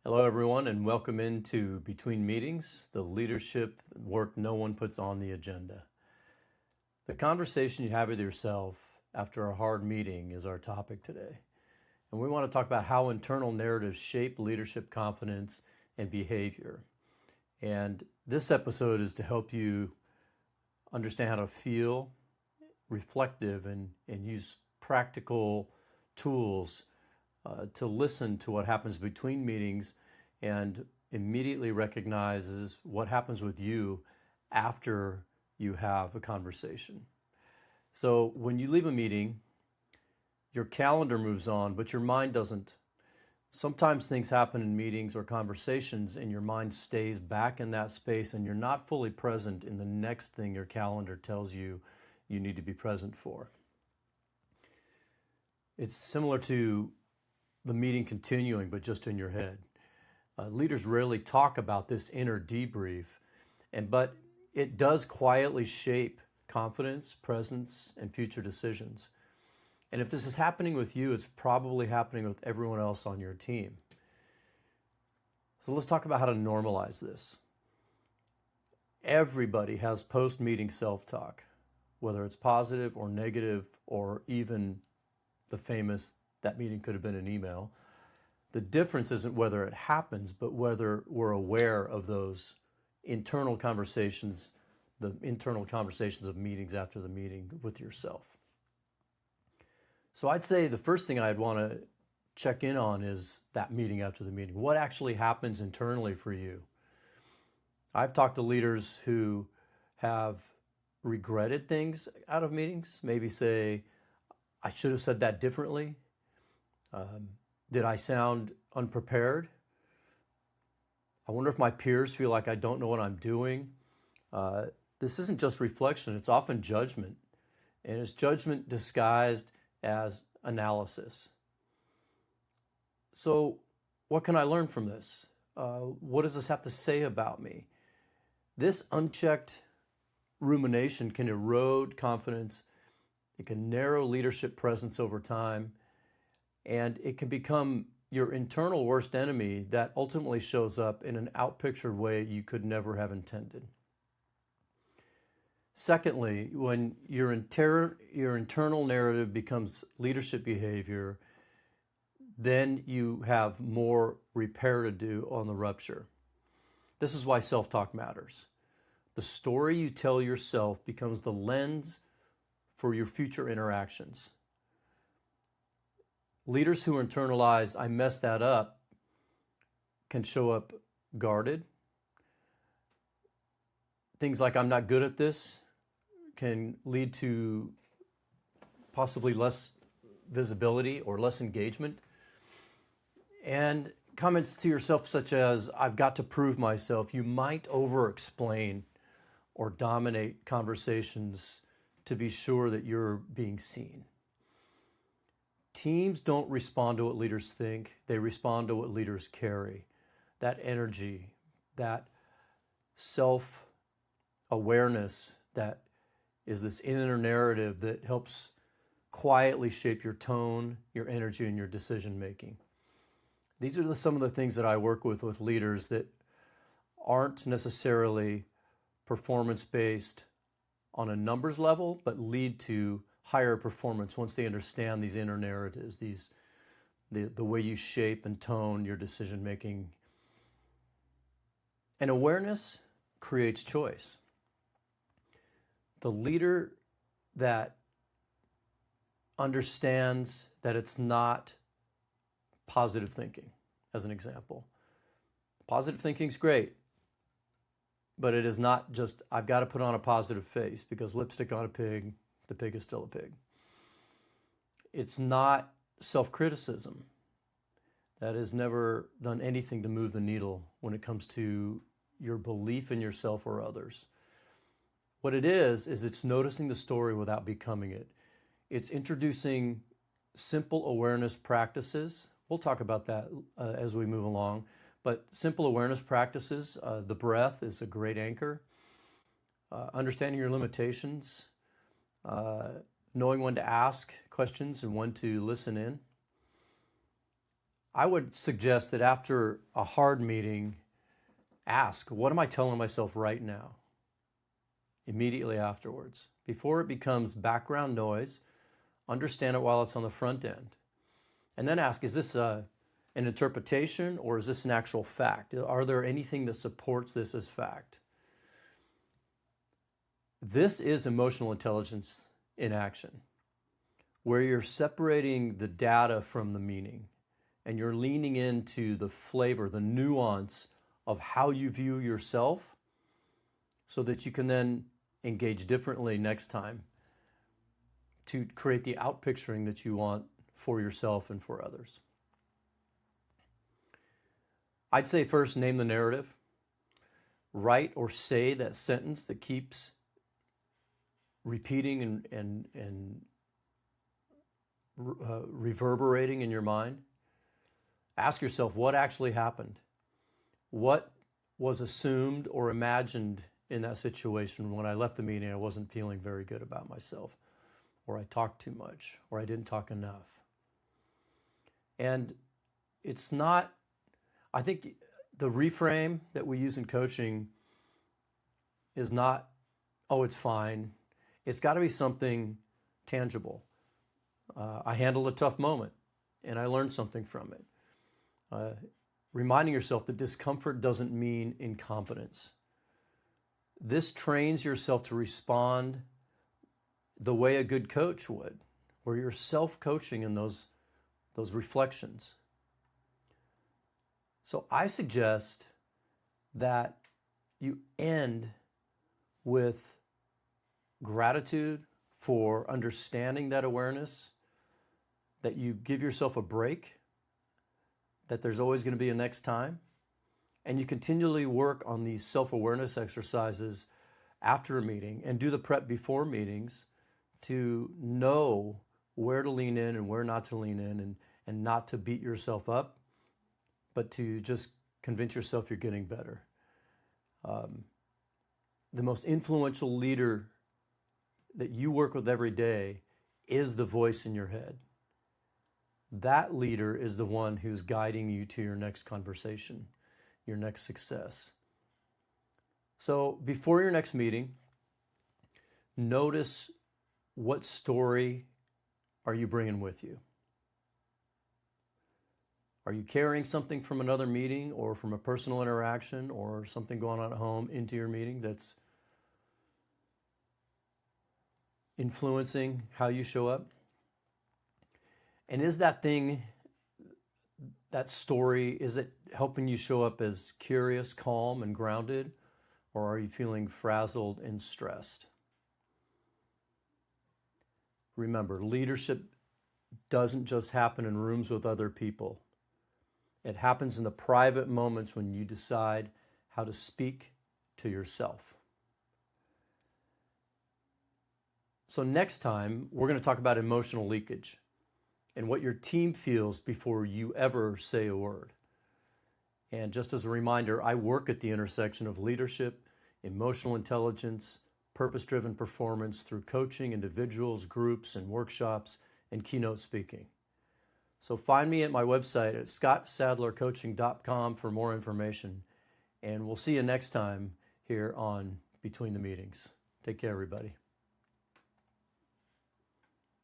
Hello, everyone, and welcome into Between Meetings, the leadership work no one puts on the agenda. The conversation you have with yourself after a hard meeting is our topic today. And we want to talk about how internal narratives shape leadership confidence and behavior. And this episode is to help you understand how to feel reflective and use practical tools to listen to what happens between meetings and immediately recognizes what happens with you after you have a conversation. So when you leave a meeting, your calendar moves on, but your mind doesn't. Sometimes things happen in meetings or conversations and your mind stays back in that space and you're not fully present in the next thing your calendar tells you you need to be present for. It's similar to the meeting continuing, but just in your head. Leaders rarely talk about this inner debrief, but it does quietly shape confidence, presence, and future decisions. And if this is happening with you, it's probably happening with everyone else on your team. So let's talk about how to normalize this. Everybody has post-meeting self-talk, whether it's positive or negative, or even the famous, that meeting could have been an email. The difference isn't whether it happens, but whether we're aware of those internal conversations, the internal conversations of meetings after the meeting with yourself. So I'd say the first thing I'd want to check in on is that meeting after the meeting. What actually happens internally for you? I've talked to leaders who have regretted things out of meetings, maybe say, I should have said that differently. Did I sound unprepared? I wonder if my peers feel like I don't know what I'm doing. This isn't just reflection, it's often judgment. And it's judgment disguised as analysis. So what can I learn from this? What does this have to say about me? This unchecked rumination can erode confidence. It can narrow leadership presence over time. And it can become your internal worst enemy that ultimately shows up in an outpictured way you could never have intended. Secondly, when your internal narrative becomes leadership behavior, then you have more repair to do on the rupture. This is why self-talk matters. The story you tell yourself becomes the lens for your future interactions. Leaders who internalize, I messed that up, can show up guarded. Things like, I'm not good at this, can lead to possibly less visibility or less engagement. And comments to yourself such as, I've got to prove myself, you might over-explain or dominate conversations to be sure that you're being seen. Teams don't respond to what leaders think, they respond to what leaders carry. That energy, that self-awareness that is this inner narrative that helps quietly shape your tone, your energy, and your decision making. These are some of the things that I work with leaders that aren't necessarily performance-based on a numbers level, but lead to higher performance once they understand these inner narratives, the way you shape and tone your decision making. And awareness creates choice. The leader that understands that it's not positive thinking, as an example. Positive thinking is great, but it is not just, I've got to put on a positive face, because lipstick on a pig, the pig is still a pig. It's not self-criticism. That has never done anything to move the needle when it comes to your belief in yourself or others. What it is it's noticing the story without becoming it. It's introducing simple awareness practices. We'll talk about that as we move along. But simple awareness practices, the breath is a great anchor. Understanding your limitations, knowing when to ask questions and when to listen in. I would suggest that after a hard meeting, ask, what am I telling myself right now? Immediately afterwards. Before it becomes background noise, understand it while it's on the front end. And then ask, is this an interpretation or is this an actual fact? Are there anything that supports this as fact? This is emotional intelligence in action, where you're separating the data from the meaning and you're leaning into the flavor, the nuance of how you view yourself so that you can then engage differently next time to create the outpicturing that you want for yourself and for others. I'd say first, name the narrative. Write or say that sentence that keeps repeating and reverberating in your mind. Ask yourself, what actually happened? What was assumed or imagined in that situation? When I left the meeting, I wasn't feeling very good about myself, or I talked too much, or I didn't talk enough. And it's not, I think the reframe that we use in coaching is not, oh, it's fine. It's got to be something tangible. I handled a tough moment and I learned something from it. Reminding yourself that discomfort doesn't mean incompetence. This trains yourself to respond the way a good coach would, where you're self-coaching in those reflections. So I suggest that you end with gratitude for understanding that awareness, that you give yourself a break, that there's always going to be a next time, and you continually work on these self-awareness exercises after a meeting and do the prep before meetings to know where to lean in and where not to lean in, and not to beat yourself up, but to just convince yourself you're getting better. The most influential leader that you work with every day is the voice in your head. That leader is the one who's guiding you to your next conversation, your next success. So before your next meeting, notice what story are you bringing with you? Are you carrying something from another meeting or from a personal interaction or something going on at home into your meeting that's influencing how you show up? And is that thing, that story, is it helping you show up as curious, calm, and grounded? Or are you feeling frazzled and stressed? Remember, leadership doesn't just happen in rooms with other people. It happens in the private moments when you decide how to speak to yourself. So next time, we're going to talk about emotional leakage and what your team feels before you ever say a word. And just as a reminder, I work at the intersection of leadership, emotional intelligence, purpose-driven performance through coaching individuals, groups, and workshops, and keynote speaking. So find me at my website at scottsadlercoaching.com for more information. And we'll see you next time here on Between the Meetings. Take care, everybody.